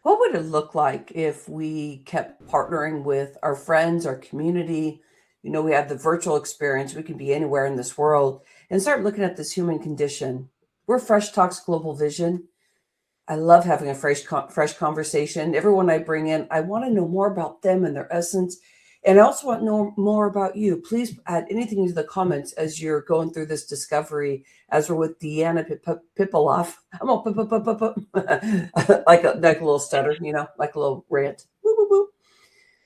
What would it look like if we kept partnering with our friends, our community? We have the virtual experience. We can be anywhere in this world and start looking at this human condition. We're Fresh Talks Global Vision. I love having a fresh conversation. Everyone I bring in, I want to know more about them and their essence. And I also want to know more about you. Please add anything into the comments as you're going through this discovery, as we're with Deanna Pipaloff. I'm all like a little stutter, like a little rant. Woo, woo, woo.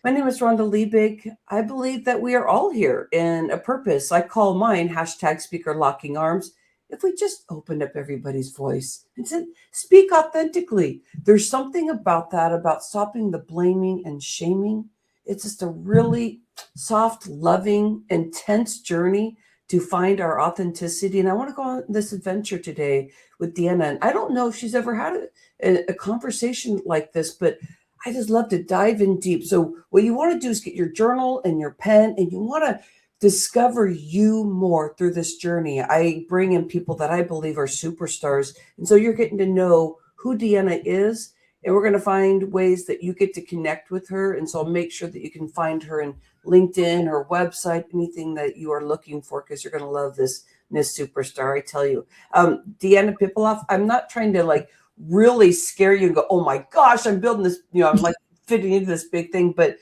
My name is Rhonda Liebig. I believe that we are all here in a purpose. I call mine #speaker locking arms. If we just opened up everybody's voice and said, speak authentically. There's something about that, about stopping the blaming and shaming. It's just a really soft, loving, intense journey to find our authenticity. And I want to go on this adventure today with Deanna. And I don't know if she's ever had a conversation like this, but I just love to dive in deep. So what you want to do is get your journal and your pen, and you want to discover you more through this journey. I bring in people that I believe are superstars. And so you're getting to know who Deanna is, and we're going to find ways that you get to connect with her. And so I'll make sure that you can find her in LinkedIn, her website, anything that you are looking for, because you're going to love this Miss Superstar, I tell you. Deanna Pipaloff, I'm not trying to really scare you and go, oh my gosh, I'm building this, I'm like fitting into this big thing. But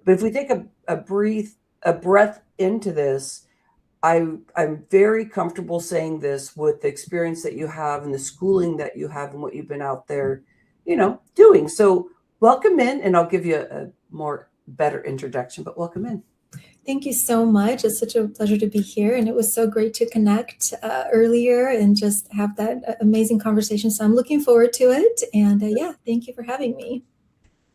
if we take a breath into this, I'm very comfortable saying this with the experience that you have and the schooling that you have and what you've been out there, doing. So welcome in, and I'll give you a better introduction, but welcome in. Thank you so much. It's such a pleasure to be here. And it was so great to connect earlier and just have that amazing conversation. So I'm looking forward to it. And thank you for having me.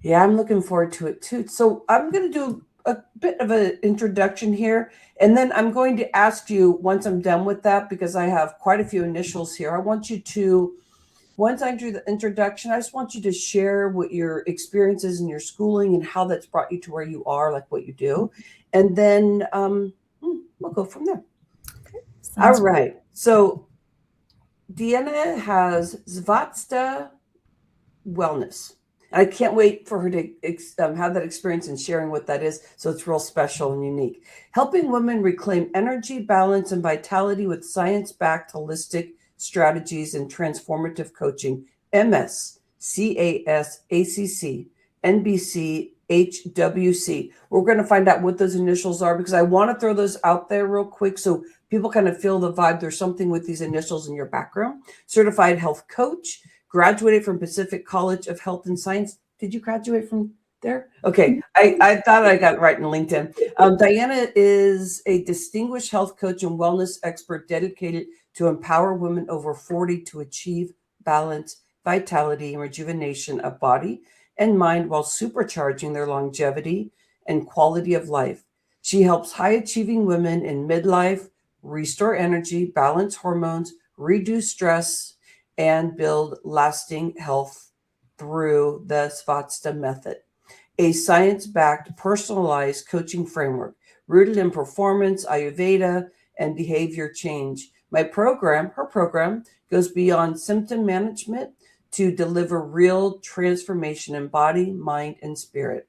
Yeah, I'm looking forward to it too. So I'm going to do a bit of an introduction here, and then I'm going to ask you once I'm done with that, because I have quite a few initials here. I want you to, once I do the introduction, I just want you to share what your experiences in your schooling and how that's brought you to where you are, like what you do. And then we'll go from there. Okay. All right. So Deanna has Svasta Wellness. I can't wait for her to have that experience and sharing what that is. So it's real special and unique. Helping women reclaim energy, balance, and vitality with science-backed holistic strategies and transformative coaching. MS, CAS ACC, NBC-HWC. We're going to find out what those initials are, because I want to throw those out there real quick so people kind of feel the vibe. There's something with these initials in your background. Certified health coach. Graduated from Pacific College of Health and Science. Did you graduate from there? Okay, I thought I got it right in LinkedIn. Diana is a distinguished health coach and wellness expert dedicated to empower women over 40 to achieve balance, vitality, and rejuvenation of body and mind while supercharging their longevity and quality of life. She helps high-achieving women in midlife restore energy, balance hormones, reduce stress, and build lasting health through the Svasta Method, a science-backed, personalized coaching framework rooted in performance, Ayurveda, and behavior change. Her program, goes beyond symptom management to deliver real transformation in body, mind, and spirit.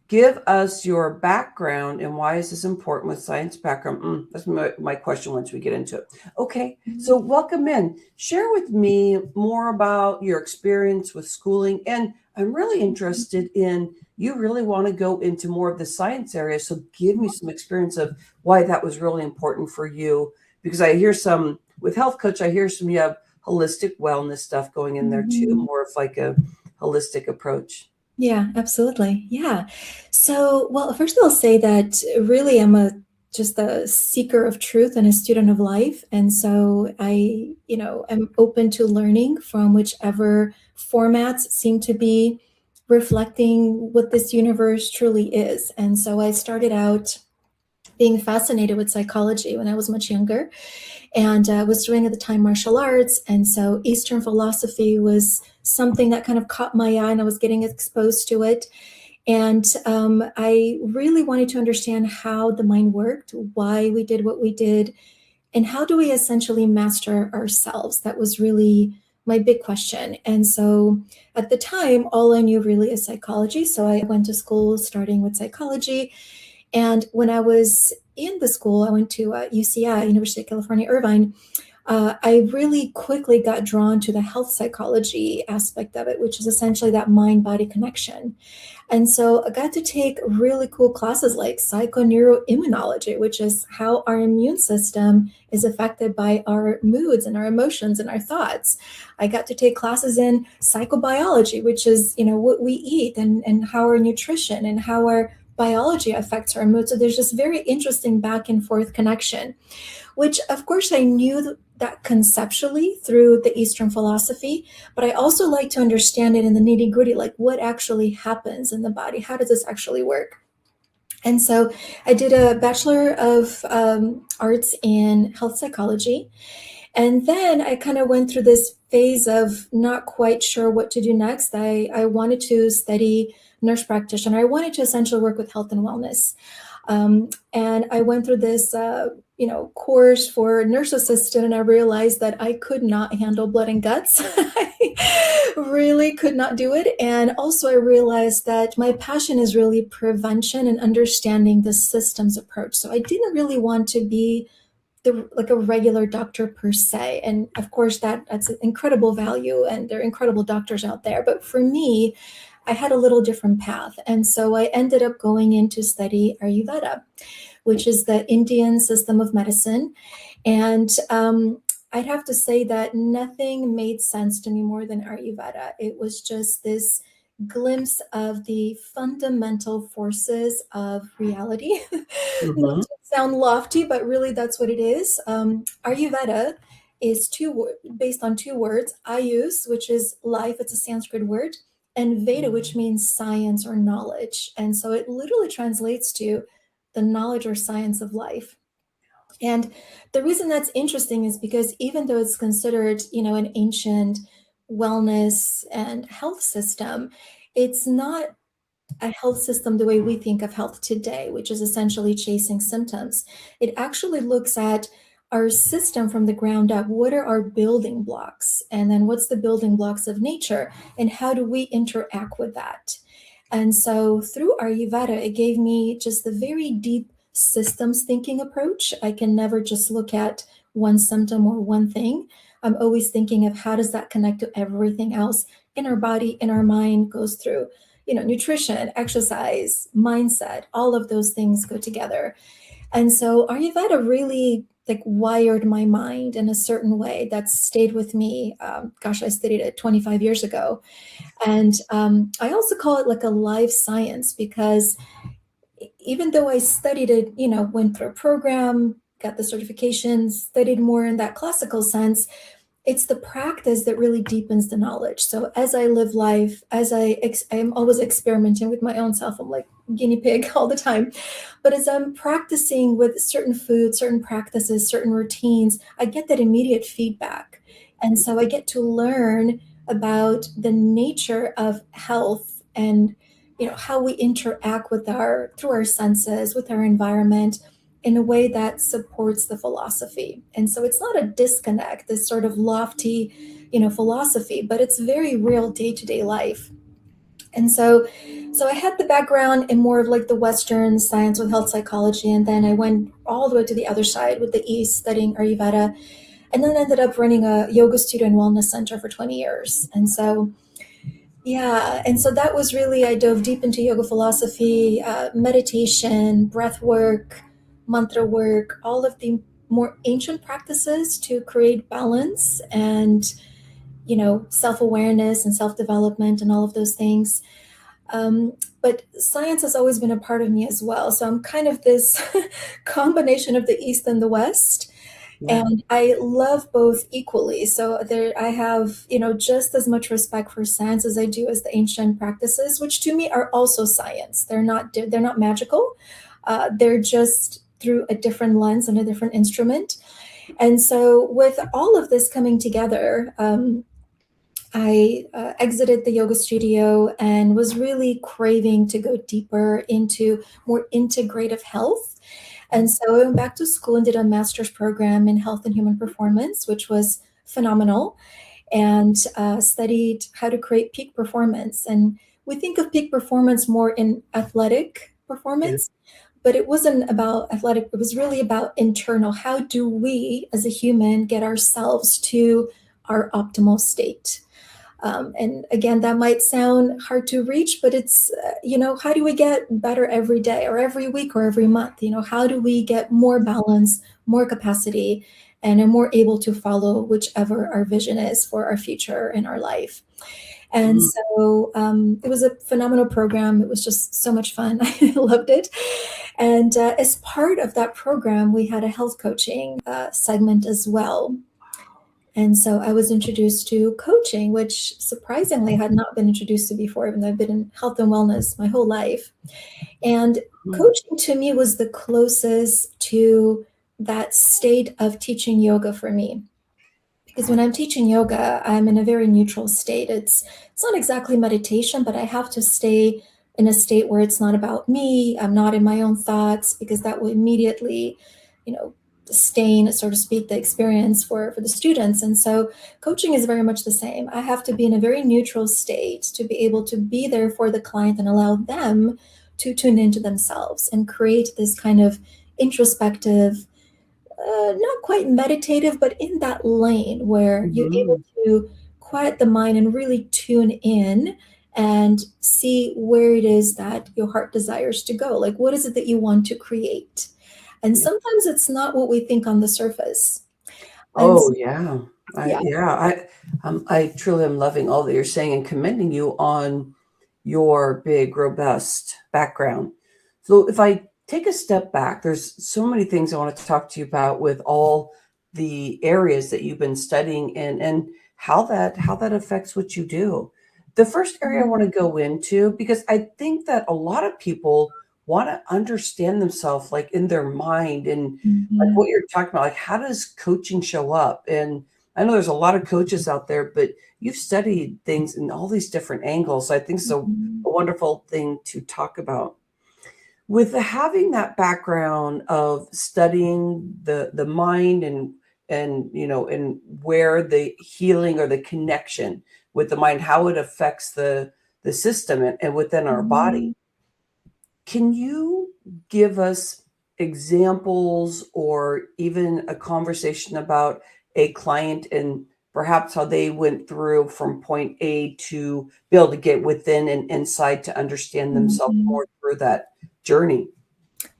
Give us your background and why is this important with science background? That's my question once we get into it. Okay, so welcome in. Share with me more about your experience with schooling. And I'm really interested in, you really want to go into more of the science area. So give me some experience of why that was really important for you. Because I hear some, with health coach, I hear some, you have holistic wellness stuff going in there too, more of like a holistic approach. Yeah, absolutely. Yeah. So, well, first I'll say that really I'm just a seeker of truth and a student of life. And so I, am open to learning from whichever formats seem to be reflecting what this universe truly is. And so I started out being fascinated with psychology when I was much younger, and was doing at the time martial arts. And so Eastern philosophy was something that kind of caught my eye, and I was getting exposed to it. And I really wanted to understand how the mind worked, why we did what we did, and how do we essentially master ourselves. That was really my big question. And so at the time, all I knew really is psychology. So I went to school starting with psychology. And when I was in the school, I went to UCI, University of California, Irvine. I really quickly got drawn to the health psychology aspect of it, which is essentially that mind-body connection. And so I got to take really cool classes like psychoneuroimmunology, which is how our immune system is affected by our moods and our emotions and our thoughts. I got to take classes in psychobiology, which is, what we eat and how our nutrition and how our biology affects our mood. So there's this very interesting back and forth connection, which of course I knew that conceptually through the Eastern philosophy, but I also like to understand it in the nitty gritty, like what actually happens in the body. How does this actually work? And so I did a Bachelor of Arts in Health Psychology. And then I kind of went through this phase of not quite sure what to do next. I wanted to study nurse practitioner. I wanted to essentially work with health and wellness. And I went through this, course for nurse assistant, and I realized that I could not handle blood and guts. I really could not do it. And also I realized that my passion is really prevention and understanding the systems approach. So I didn't really want to be like a regular doctor per se. And of course that's an incredible value and there are incredible doctors out there. But for me, I had a little different path. And so I ended up going in to study Ayurveda, which is the Indian system of medicine. And I'd have to say that nothing made sense to me more than Ayurveda. It was just this glimpse of the fundamental forces of reality. Not Mm-hmm. to sound lofty, but really that's what it is. Ayurveda is based on two words, Ayus, which is life, it's a Sanskrit word, and Veda, which means science or knowledge. And so it literally translates to the knowledge or science of life. And the reason that's interesting is because even though it's considered, an ancient wellness and health system, it's not a health system the way we think of health today, which is essentially chasing symptoms. It actually looks at our system from the ground up. What are our building blocks? And then what's the building blocks of nature? And how do we interact with that? And so through Ayurveda, it gave me just the very deep systems thinking approach. I can never just look at one symptom or one thing. I'm always thinking of how does that connect to everything else in our body, in our mind, goes through, nutrition, exercise, mindset, all of those things go together. And so Ayurveda really like wired my mind in a certain way that stayed with me. I studied it 25 years ago. And I also call it like a life science because even though I studied it, went through a program, got the certifications, studied more in that classical sense, it's the practice that really deepens the knowledge. So as I live life, I'm always experimenting with my own self. I'm like guinea pig all the time. But as I'm practicing with certain foods, certain practices, certain routines, I get that immediate feedback. And so I get to learn about the nature of health and how we interact with through our senses, with our environment in a way that supports the philosophy. And so it's not a disconnect, this sort of lofty, philosophy, but it's very real day-to-day life. And so I had the background in more of like the Western science with health psychology, and then I went all the way to the other side with the East studying Ayurveda, and then ended up running a yoga studio and wellness center for 20 years. And so yeah, and so that was really, I dove deep into yoga philosophy, meditation, breath work, mantra work, all of the more ancient practices to create balance and, self-awareness and self-development and all of those things. But science has always been a part of me as well. So I'm kind of this combination of the East and the West. Yeah. And I love both equally. So I have, just as much respect for science as I do as the ancient practices, which to me are also science. They're not magical. They're just through a different lens and a different instrument. And so with all of this coming together, I exited the yoga studio and was really craving to go deeper into more integrative health. And so I went back to school and did a master's program in health and human performance, which was phenomenal. and studied how to create peak performance. And we think of peak performance more in athletic Yeah. performance, but it wasn't about athletic. It was really about internal. How do we as a human get ourselves to our optimal state? And again, that might sound hard to reach, but it's, how do we get better every day or every week or every month? How do we get more balance, more capacity, and are more able to follow whichever our vision is for our future in our life? And Mm. so it was a phenomenal program. It was just so much fun. I loved it. And as part of that program, we had a health coaching segment as well. And so I was introduced to coaching, which surprisingly had not been introduced to before, even though I've been in health and wellness my whole life. And Mm. coaching to me was the closest to that state of teaching yoga for me. Because when I'm teaching yoga, I'm in a very neutral state. It's not exactly meditation, but I have to stay in a state where it's not about me. I'm not in my own thoughts, because that will immediately, you know, stain, so to speak, the experience for the students. And so coaching is very much the same. I have to be in a very neutral state to be able to be there for the client and allow them to tune into themselves and create this kind of introspective, not quite meditative, but in that lane where you're able Mhm. to quiet the mind and really tune in and see where it is that your heart desires to go. Like, what is it that you want to create? And Yeah. sometimes it's not what we think on the surface. And Oh, yeah. yeah. I truly am loving all that you're saying and commending you on your big, robust background. So if I take a step back, there's so many things I want to talk to you about with all the areas that you've been studying and how that affects what you do. The first area I want to go into, because I think that a lot of people want to understand themselves like in their mind, and like Mhm. what you're talking about, like how does coaching show up? And I know there's a lot of coaches out there, but you've studied things in all these different angles. So I think it's Mhm. a wonderful thing to talk about. With having that background of studying the mind and where the healing or the connection with the mind, how it affects the system and within our body. Mhm. Can you give us examples or even a conversation about a client and perhaps how they went through from point A to be able to get within and inside to understand themselves Mhm. more through that journey?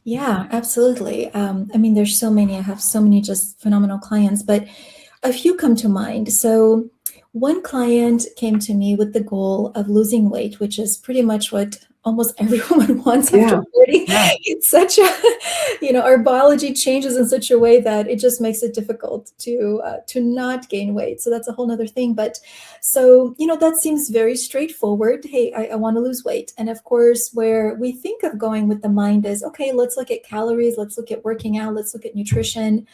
Yeah, absolutely. I mean, there's so many. I have so many just phenomenal clients, but a few come to mind. So, one client came to me with the goal of losing weight, which is pretty much what almost every woman wants after Yeah, 40. yeah. It's such a, our biology changes in such a way that it just makes it difficult to not gain weight. So that's a whole nother thing. But so, that seems very straightforward. Hey, I want to lose weight. And of course, where we think of going with the mind is, okay, let's look at calories, let's look at working out, let's look at nutrition.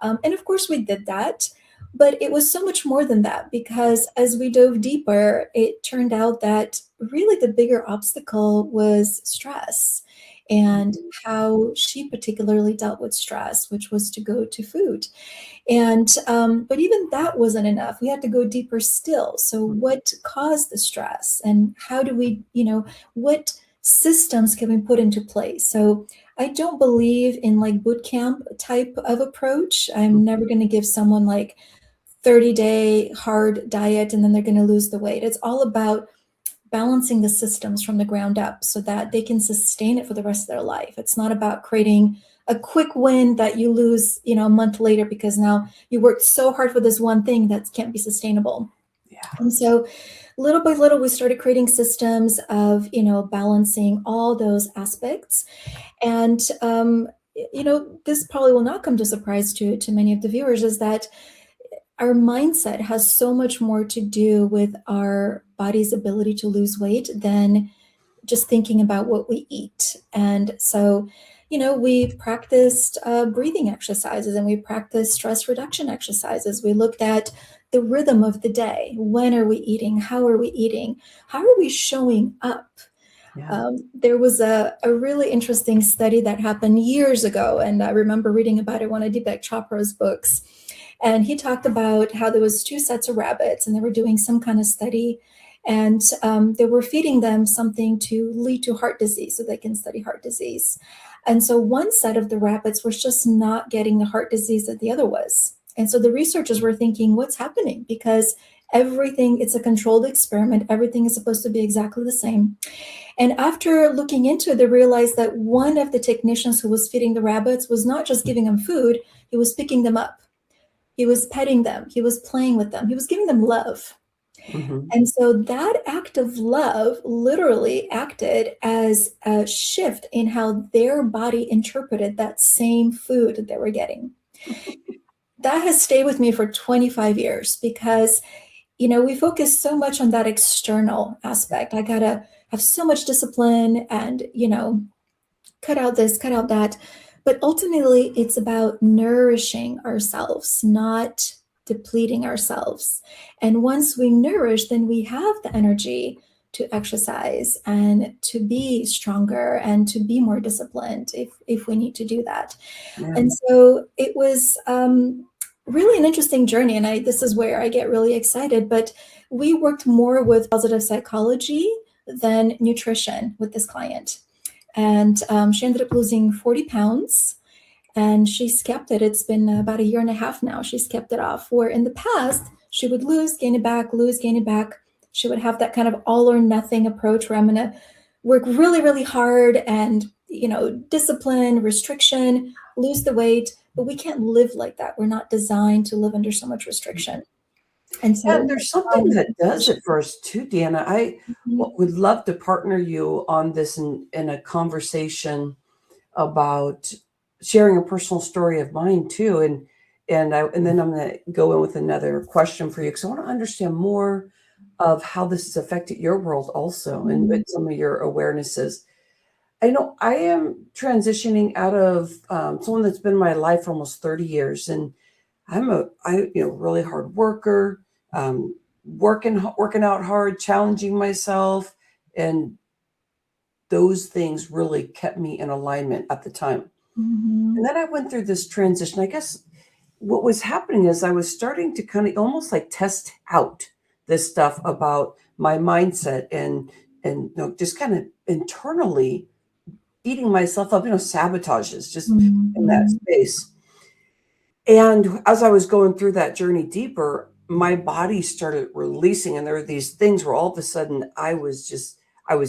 And of course, we did that. But it was so much more than that, because as we dove deeper, it turned out that really the bigger obstacle was stress and how she particularly dealt with stress, which was to go to food. And but even that wasn't enough. We had to go deeper still. So what caused the stress, and how do we, what systems can we put into place? So I don't believe in like boot camp type of approach. I'm never going to give someone like 30-day hard diet and then they're going to lose the weight. It's all about balancing the systems from the ground up so that they can sustain it for the rest of their life. It's not about creating a quick win that you lose, a month later, because now you worked so hard for this one thing that can't be sustainable. Yeah. And so little by little, we started creating systems of, balancing all those aspects. And, this probably will not come to surprise to many of the viewers, is that our mindset has so much more to do with our body's ability to lose weight than just thinking about what we eat. And so, we practiced breathing exercises, and we practiced stress reduction exercises. We looked at the rhythm of the day. When are we eating? How are we eating? How are we showing up? Yeah. There was a really interesting study that happened years ago, and I remember reading about it in one of Deepak Chopra's books. And he talked about how there was 2 sets of rabbits and they were doing some kind of study, and they were feeding them something to lead to heart disease so they can study heart disease. And so one set of the rabbits was just not getting the heart disease that the other was. And so the researchers were thinking, what's happening? Because everything, it's a controlled experiment. Everything is supposed to be exactly the same. And after looking into it, they realized that one of the technicians who was feeding the rabbits was not just giving them food, he was picking them up. He was petting them. He was playing with them. He was giving them love. Mm-hmm. And so that act of love literally acted as a shift in how their body interpreted that same food that they were getting. That has stayed with me for 25 years because, we focus so much on that external aspect. I gotta have so much discipline and, cut out this, cut out that. But ultimately, it's about nourishing ourselves, not depleting ourselves. And once we nourish, then we have the energy to exercise and to be stronger and to be more disciplined if we need to do that. Yeah. And so it was really an interesting journey. And this is where I get really excited. But we worked more with positive psychology than nutrition with this client. And she ended up losing 40 pounds. And she's kept it. It's been about 1.5 years now. She's kept it off. Where in the past, she would lose, gain it back, lose, gain it back. She would have that kind of all or nothing approach where I'm going to work really, really hard and, discipline, restriction, lose the weight. But we can't live like that. We're not designed to live under so much restriction. And so And there's something that does it for us too, Deanna. I would love to partner you on this in a conversation about sharing a personal story of mine too. And then I'm going to go in with another question for you because I want to understand more of how this has affected your world also and with some of your awarenesses. I know I am transitioning out of someone that's been in my life for almost 30 years, and I'm a really hard worker, working out hard, challenging myself, and those things really kept me in alignment at the time. And then I went through this transition. I guess what was happening is I was starting to kind of almost like test out this stuff about my mindset and just kind of internally beating myself up, sabotages just in that space. And as I was going through that journey deeper, my body started releasing, and there were these things where all of a sudden I was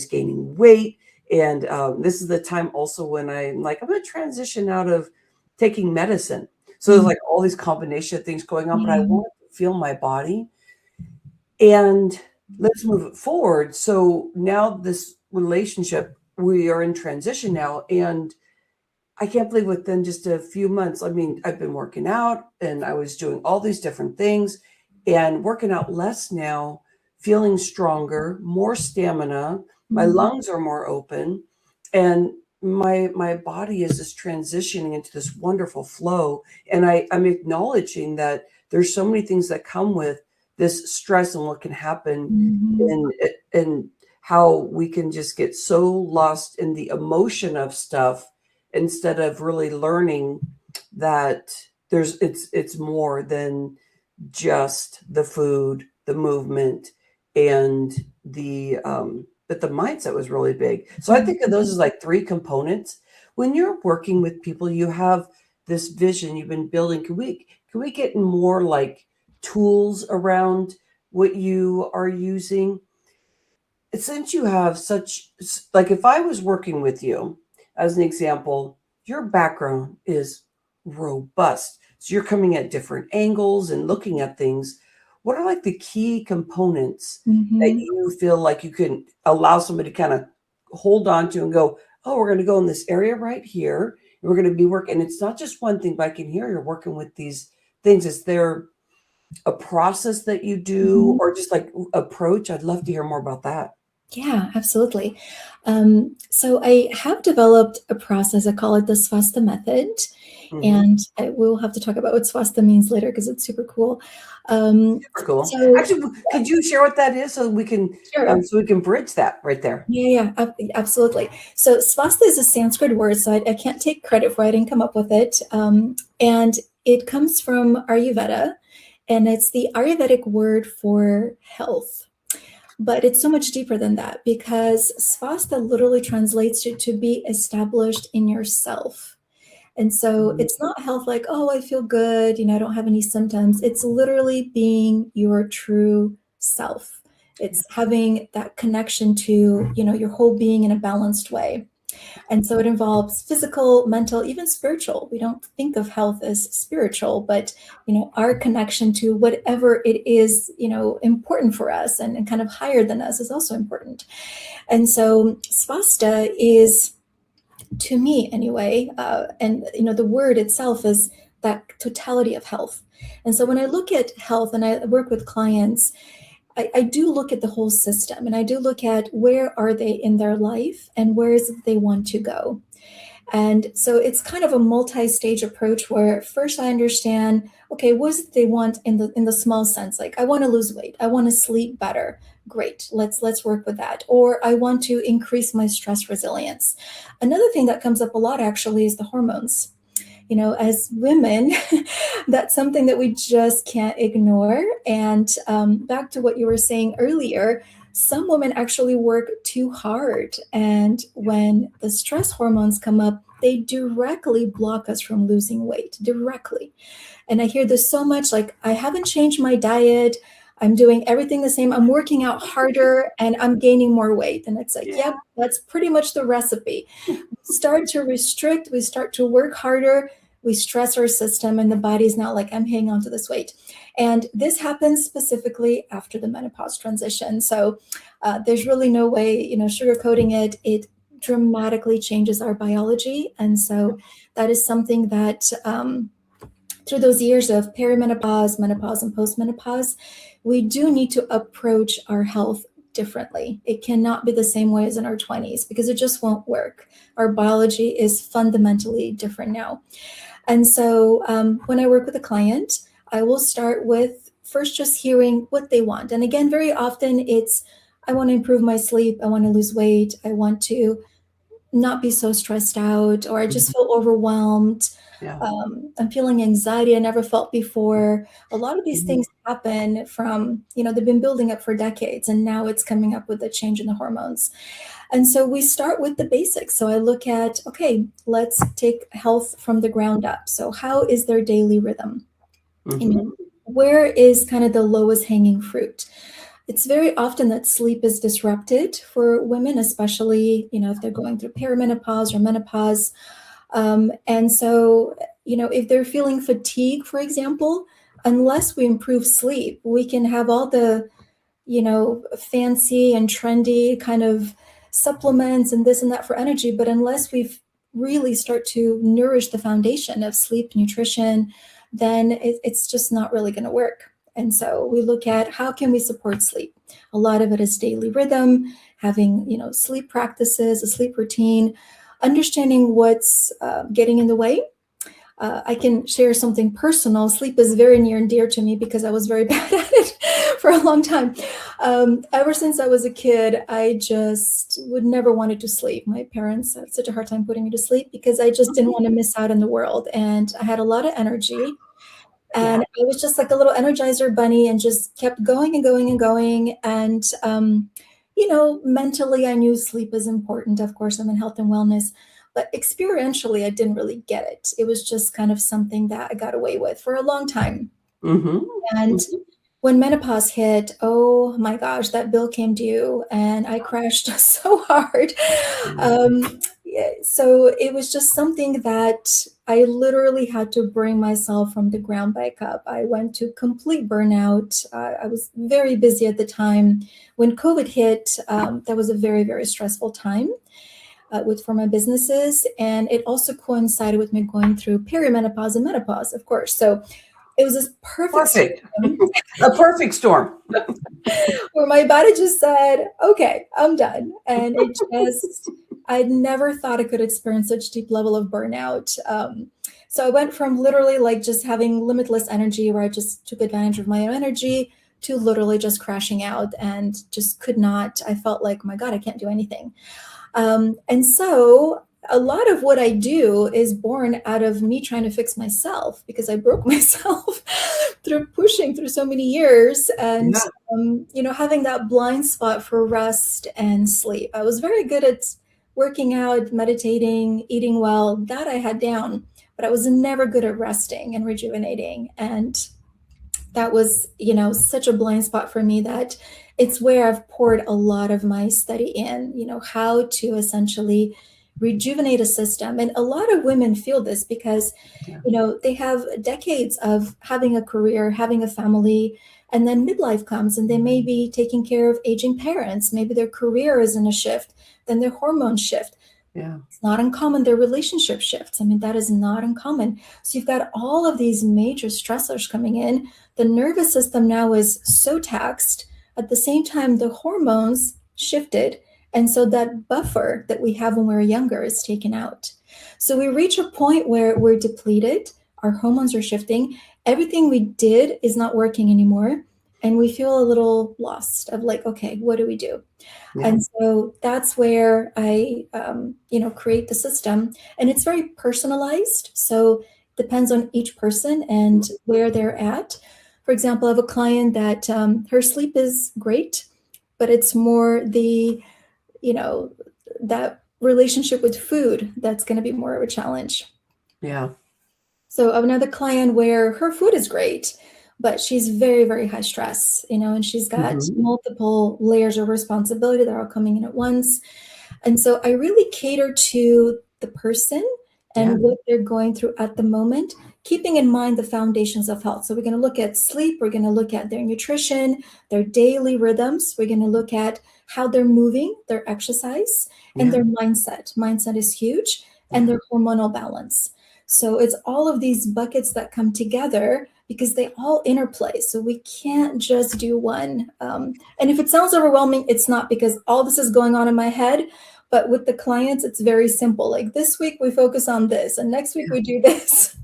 gaining weight. And this is the time also when I'm going to transition out of taking medicine. So there's like all these combination of things going on, but I wanted to feel my body. And let's move it forward. So now this relationship, we are in transition now. And I can't believe within just a few months, I've been working out and I was doing all these different things and working out less now, feeling stronger, more stamina. My lungs are more open, and my body is just transitioning into this wonderful flow. And I'm acknowledging that there's so many things that come with this stress and what can happen and how we can just get so lost in the emotion of stuff instead of really learning that it's more than just the food, the movement, and but the mindset was really big. So I think of those as like 3 components. When you're working with people, you have this vision you've been building. Can we get more like tools around what you are using? Since you have like if I was working with you as an example, your background is robust. So you're coming at different angles and looking at things. What are like the key components that you feel like you can allow somebody to kind of hold on to and go, oh, we're going to go in this area right here. And we're going to be working. And it's not just one thing, but I can hear you're working with these things. Is there a process that you do or just like approach? I'd love to hear more about that. Yeah, absolutely. So I have developed a process. I call it the Svasta Method. And we'll have to talk about what Svasta means later because it's super cool. Super cool. So, actually, could you share what that is so we can bridge that right there? Yeah, absolutely. So Svasta is a Sanskrit word, so I can't take credit for it. I didn't come up with it. And it comes from Ayurveda, and it's the Ayurvedic word for health. But it's so much deeper than that, because Svasta literally translates to be established in yourself. And so it's not health like, oh, I feel good, I don't have any symptoms. It's literally being your true self. It's having that connection to, your whole being in a balanced way. And so it involves physical, mental, even spiritual. We don't think of health as spiritual, but, our connection to whatever it is, important for us and kind of higher than us is also important. And so Svasta is, to me anyway, and, the word itself is that totality of health. And so when I look at health and I work with clients, I do look at the whole system, and I do look at where are they in their life and where is it they want to go. And so it's kind of a multi-stage approach where first I understand, okay, what is it they want in the small sense? Like, I want to lose weight. I want to sleep better. Great. Let's work with that. Or I want to increase my stress resilience. Another thing that comes up a lot actually is the hormones. As women, that's something that we just can't ignore. And back to what you were saying earlier, some women actually work too hard. And when the stress hormones come up, they directly block us from losing weight, directly. And I hear this so much, like, I haven't changed my diet. I'm doing everything the same. I'm working out harder and I'm gaining more weight. And it's like, yep, that's pretty much the recipe. We start to restrict, we start to work harder, we stress our system, and the body's not like, I'm hanging on to this weight. And this happens specifically after the menopause transition. So there's really no way, sugarcoating it. It dramatically changes our biology. And so that is something that through those years of perimenopause, menopause, and postmenopause, we do need to approach our health differently. It cannot be the same way as in our 20s, because it just won't work. Our biology is fundamentally different now. And so when I work with a client, I will start with first just hearing what they want. And again, very often it's, I want to improve my sleep. I want to lose weight. I want to not be so stressed out, or I just feel overwhelmed. Yeah. I'm feeling anxiety I never felt before. A lot of these things happen from, they've been building up for decades, and now it's coming up with a change in the hormones. And so we start with the basics. So I look at, okay, let's take health from the ground up. So how is their daily rhythm? Where is kind of the lowest hanging fruit? It's very often that sleep is disrupted for women, especially, if they're going through perimenopause or menopause. And so, if they're feeling fatigue, for example, unless we improve sleep, we can have all the, fancy and trendy kind of supplements and this and that for energy. But unless we really start to nourish the foundation of sleep, nutrition, then it's just not really going to work. And so we look at how can we support sleep. A lot of it is daily rhythm, having, sleep practices, a sleep routine, understanding what's getting in the way. I can share something personal. Sleep is very near and dear to me because I was very bad at it for a long time. Ever since I was a kid, I just would never wanted to sleep. My parents had such a hard time putting me to sleep because I just didn't want to miss out in the world. And I had a lot of energy. And I was just like a little Energizer bunny and just kept going and going and going. And, mentally, I knew sleep is important. Of course, I'm in health and wellness. But experientially, I didn't really get it. It was just kind of something that I got away with for a long time. And when menopause hit, oh my gosh, that bill came due and I crashed so hard. So it was just something that I literally had to bring myself from the ground back up. I went to complete burnout. I was very busy at the time. When COVID hit, that was a very, very stressful time for my businesses. And it also coincided with me going through perimenopause and menopause, of course. So it was this perfect. A perfect storm. Where my body just said, okay, I'm done. And I'd never thought I could experience such deep level of burnout. So I went from literally like just having limitless energy where I just took advantage of my own energy to literally just crashing out and just could not, I felt like, oh my God, I can't do anything. And so a lot of what I do is born out of me trying to fix myself, because I broke myself through pushing through so many years, and Yeah. having that blind spot for rest and sleep. I was very good at working out, meditating, eating well. That I had down, but I was never good at resting and rejuvenating. And that was, such a blind spot for me that it's where I've poured a lot of my study in, how to essentially rejuvenate a system. And a lot of women feel this because, Yeah. they have decades of having a career, having a family, and then midlife comes and they may be taking care of aging parents. Maybe their career is in a shift, then their hormones shift. Yeah. It's not uncommon. Their relationship shifts. I mean, that is not uncommon. So you've got all of these major stressors coming in. The nervous system now is so taxed. At the same time, the hormones shifted. And so that buffer that we have when we're younger is taken out. So we reach a point where we're depleted. Our hormones are shifting. Everything we did is not working anymore. And we feel a little lost of like, okay, what do we do? Yeah. And so that's where I, create the system, and it's very personalized. So depends on each person and where they're at. For example, I have a client that her sleep is great, but it's more that relationship with food that's going to be more of a challenge. Yeah. So I have another client where her food is great, but she's very, very high stress, and she's got multiple layers of responsibility that are all coming in at once. And so I really cater to the person and what they're going through at the moment, keeping in mind the foundations of health. So we're going to look at sleep. We're going to look at their nutrition, their daily rhythms. We're going to look at how they're moving, their exercise, and their mindset. Mindset is huge, and their hormonal balance. So it's all of these buckets that come together because they all interplay. So we can't just do one. And if it sounds overwhelming, it's not, because all this is going on in my head. But with the clients, it's very simple. Like this week we focus on this, and next week we do this.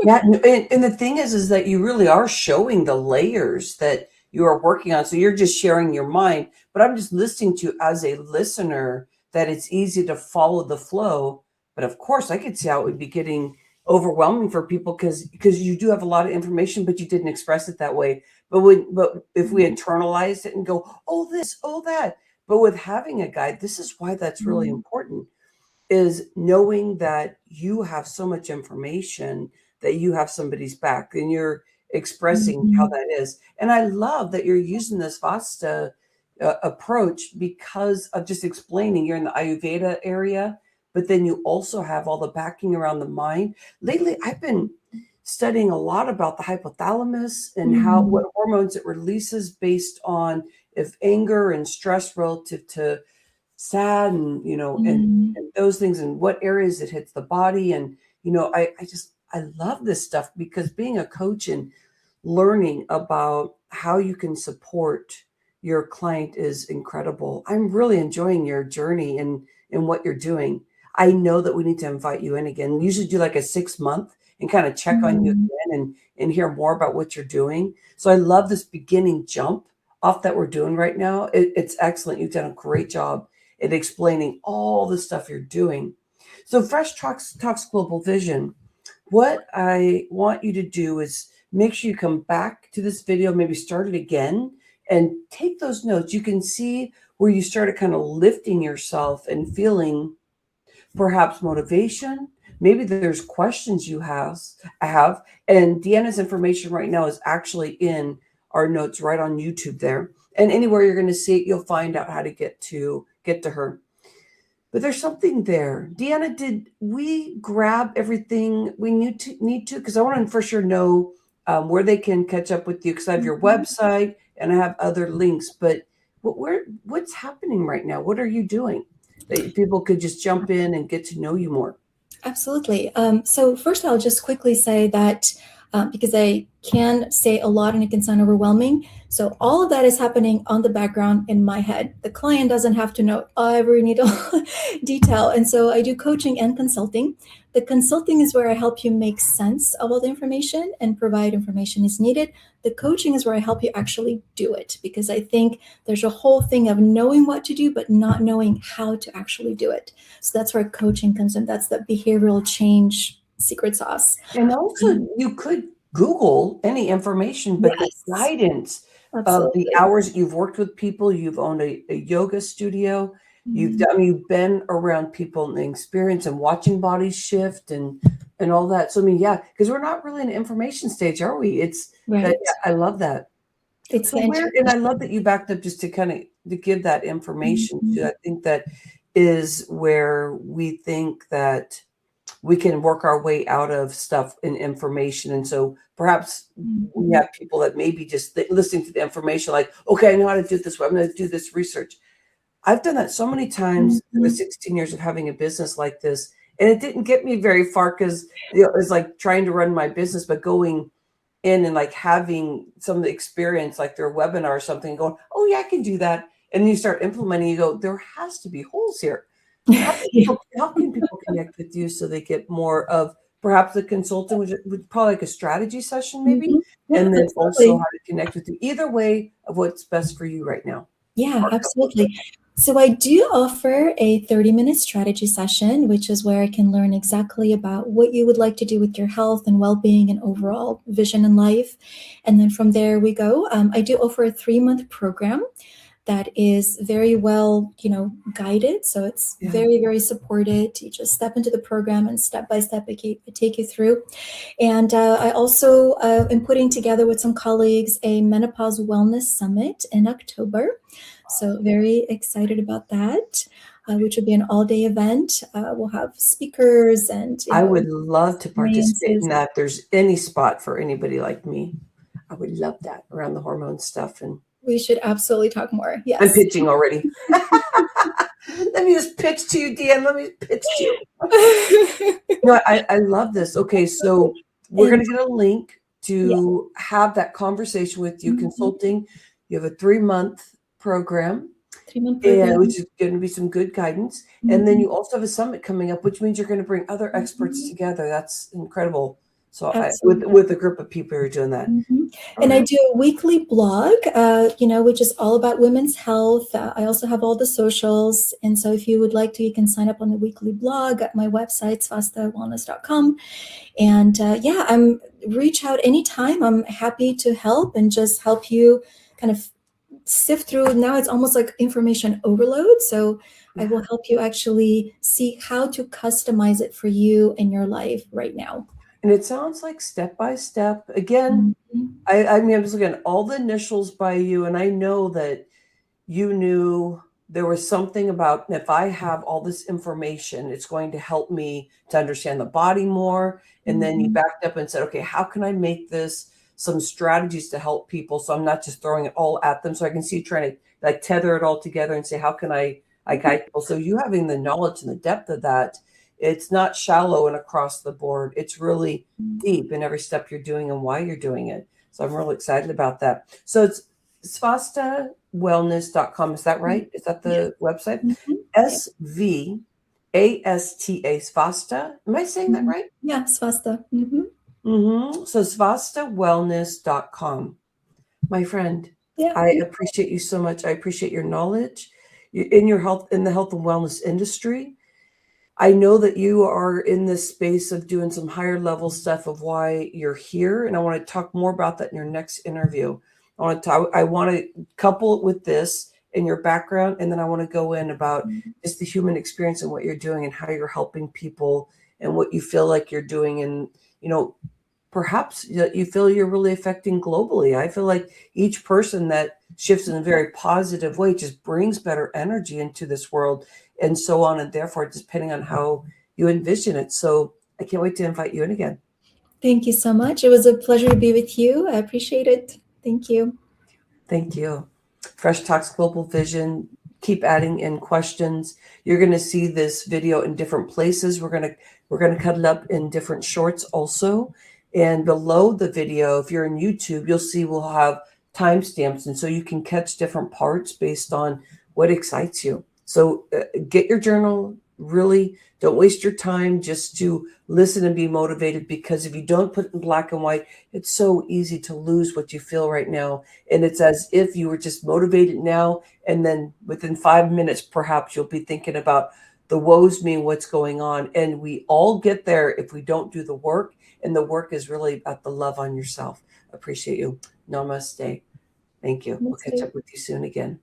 Yeah. And the thing is that you really are showing the layers that you are working on. So you're just sharing your mind, but I'm just listening to you as a listener that it's easy to follow the flow. But of course I could see how it would be getting overwhelming for people because you do have a lot of information, but you didn't express it that way. But if we internalize it and go, oh, this, oh, that, but with having a guide, this is why that's really important, is knowing that you have so much information that you have somebody's back and you're expressing how that is. And I love that you're using this Vasta approach because of just explaining you're in the Ayurveda area, but then you also have all the backing around the mind. Lately, I've been studying a lot about the hypothalamus and what hormones it releases based on if anger and stress relative to sad and, and those things, and what areas it hits the body. And, I love this stuff because being a coach and learning about how you can support your client is incredible. I'm really enjoying your journey and what you're doing. I know that we need to invite you in again. We usually do like a 6-month and kind of check on you again and hear more about what you're doing. So I love this beginning jump off that we're doing right now. It's excellent. You've done a great job at explaining all the stuff you're doing. So Fresh Talks Global Vision, what I want you to do is make sure you come back to this video, maybe start it again and take those notes. You can see where you started kind of lifting yourself and feeling perhaps motivation. Maybe there's questions you have. And Deanna's information right now is actually in our notes right on YouTube there. And anywhere you're going to see it, you'll find out how to get to her. But there's something there. Deanna, did we grab everything we need to? Because I want to for sure know where they can catch up with you, because I have your website and I have other links. But what's happening right now? What are you doing that people could just jump in and get to know you more? Absolutely. So first, I'll just quickly say that because I can say a lot and it can sound overwhelming. So all of that is happening on the background in my head. The client doesn't have to know every needle detail. And so I do coaching and consulting. The consulting is where I help you make sense of all the information and provide information as needed. The coaching is where I help you actually do it, because I think there's a whole thing of knowing what to do, but not knowing how to actually do it. So that's where coaching comes in. That's the behavioral change secret sauce. And also, you could Google any information, but Yes. the guidance of Absolutely. the hours that you've worked with people, you've owned a yoga studio, you've been around people and the experience and watching bodies shift and all that. So I mean, yeah, because we're not really in an information stage, are we? It's Right. yeah, I love that. It's So and I love that you backed up just to kind of to give that information too. I think that is where we think that we can work our way out of stuff and information. And so perhaps we have people that maybe just listening to the information, like, okay, I know how to do it this way. I'm going to do this research. I've done that so many times in the 16 years of having a business like this. And it didn't get me very far because it was like trying to run my business, but going in and like having some of the experience, like their webinar or something, going, oh yeah, I can do that. And you start implementing, you go, there has to be holes here. How can people connect with you so they get more of perhaps the consultant, which would probably like a strategy session maybe, and then also how to connect with you? Either way of what's best for you right now. Yeah, absolutely. So I do offer a 30-minute strategy session, which is where I can learn exactly about what you would like to do with your health and well-being and overall vision in life. And then from there we go. I do offer a 3-month program that is very well, guided. So it's very, very supported. You just step into the program and step by step, I take you through. And I also am putting together with some colleagues a menopause wellness summit in October. So very excited about that, which will be an all-day event. We'll have speakers and I would love to participate in that. If there's any spot for anybody like me, I would love that around the hormone stuff. And we should absolutely talk more. Yes. I'm pitching already. Let me just pitch to you, Dan. Let me pitch to you. No, I love this. Okay, so we're going to get a link to have that conversation with you, consulting. You have a 3-month program, and which is going to be some good guidance. And then you also have a summit coming up, which means you're going to bring other experts together. That's incredible. So with a group of people who are doing that. And I do a weekly blog, which is all about women's health. I also have all the socials. And so if you would like to, you can sign up on the weekly blog at my website, svastawellness.com. And reach out anytime. I'm happy to help and just help you kind of sift through. Now it's almost like information overload. So I will help you actually see how to customize it for you in your life right now. And it sounds like step by step. Again, I mean, I'm just looking at all the initials by you, and I know that you knew there was something about if I have all this information, it's going to help me to understand the body more. And then you backed up and said, okay, how can I make this some strategies to help people so I'm not just throwing it all at them? So I can see you trying to like tether it all together and say, how can I guide people? So you having the knowledge and the depth of that, it's not shallow and across the board. It's really deep in every step you're doing and why you're doing it. So I'm really excited about that. So it's svastawellness.com. Is that right? Is that the website? SVASTA, Svasta. Am I saying that right? Yeah, Svasta. So svastawellness.com. My friend, I appreciate you so much. I appreciate your knowledge in the health and wellness industry. I know that you are in this space of doing some higher level stuff of why you're here. And I want to talk more about that in your next interview. I want to couple it with this in your background. And then I want to go in about just the human experience and what you're doing and how you're helping people and what you feel like you're doing. And, perhaps you feel you're really affecting globally. I feel like each person that shifts in a very positive way just brings better energy into this world and so on. And therefore, depending on how you envision it. So I can't wait to invite you in again. Thank you so much. It was a pleasure to be with you. I appreciate it. Thank you. Thank you. Fresh Talks Global Vision. Keep adding in questions. You're going to see this video in different places. We're going to cut it up in different shorts also. And below the video, if you're in YouTube, you'll see we'll have timestamps. And so you can catch different parts based on what excites you. So get your journal, really don't waste your time just to listen and be motivated, because if you don't put it in black and white, it's so easy to lose what you feel right now. And it's as if you were just motivated now, and then within 5 minutes, perhaps you'll be thinking about the woes me, what's going on. And we all get there if we don't do the work. And the work is really about the love on yourself. Appreciate you. Namaste. Thank you. We'll catch up with you soon again.